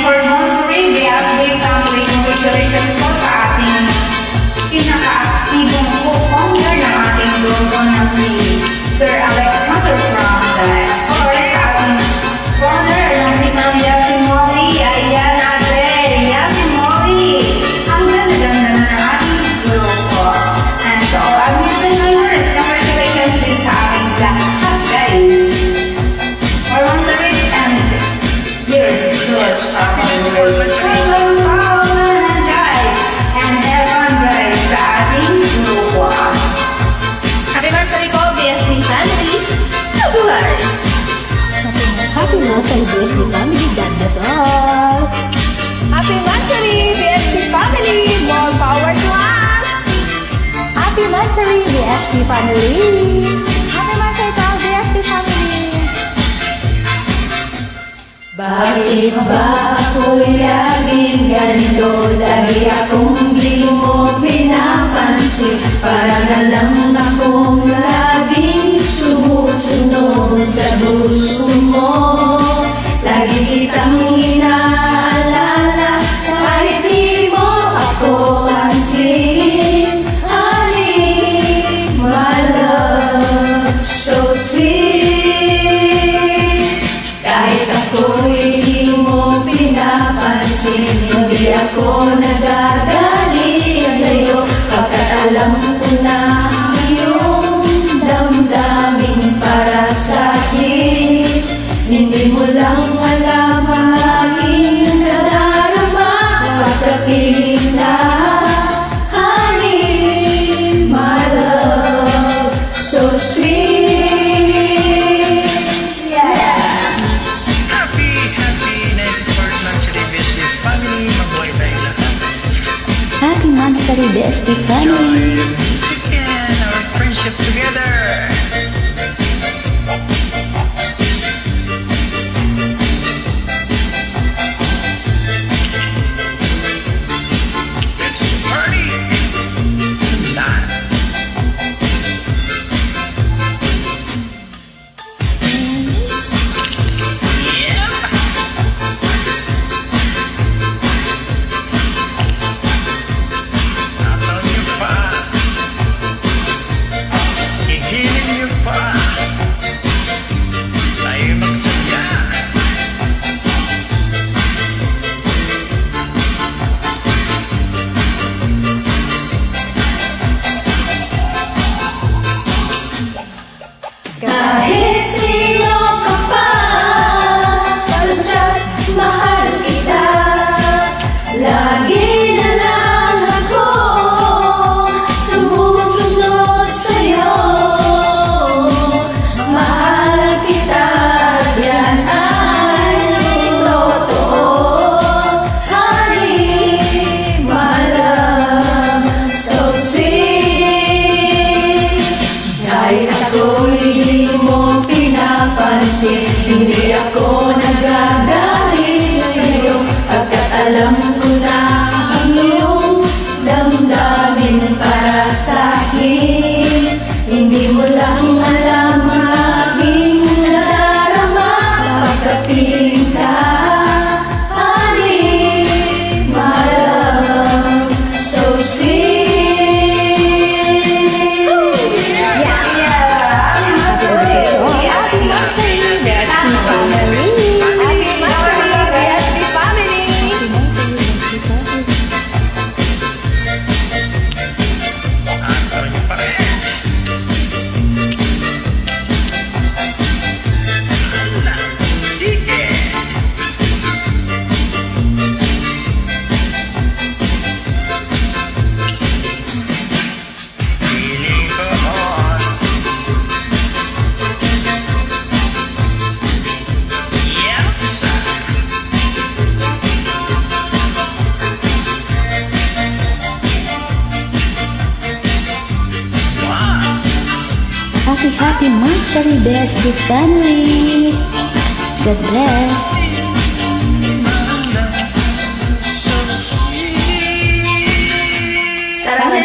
for Monterey BSD Family, congratulations po sa ating pinaka-aktibong co-founder ng ating grupo na si Sir Alex Matter from the or sa ating founder na si Ma'am Yasimoli. Ayan natin, Yasimoli. Ang ganda-ganda na ng ating grupo. And so, ang Mr. Members, congratulations din sa ating lahat, guys. For Monterey and yes, hello, Paula and guys, and everyone guys sa ating grupo. Happy birthday po, BSD family! Mabuhay! Happy birthday, BSD family. God bless all. Happy birthday, BSD family! More power to us! Happy birthday, BSD family. Happy birthday po, BSD family! Bakit ba ako'y laging ganito? Lagi akong di mo pinapansin. Para na lang akong laging sumusunod sa gusto mo. Lagi kitang inaalala kahit di mo ako pansin. Honey, my love, so sweet. Kahit ako'y di mo pinapansin, hindi ako nagagalit sa'yo. Pagkat alam ko na iyong damdamin para sa'kin. Hindi mo lang alam ang aking nadarama pagkapiling na. Honey, my love, so sweet. Yeah. Happy 94th Monthsary BSD family. Mabuhay tayong lahat. Happy Monthsary BSD family. Joy, music, and our friendship together. Let's party tonight. Nataon niyo pa. Ihilin niyo pa. Tayo magsaya. Kahit sino ka pa, basta't mahal kita. Lagi na lang ako sumusunod sa'yo. Mahal kita, yan ay totoo. Honey, my love, so sweet. Kahit ako'y di mo pinapansin, hindi ako nagagalit sa'yo. Pagkat alam ko na ang iyong damdamin para sa'kin. Hindi mo lang alam ang aking nadarama pagkapiling ka. Honey, my love, so sweet. Nataon niyo pa rin. Hala, sige. Feeling ko on. Yes. Wow. Happy Monthsary BSD family. God bless. So sweet. Sarang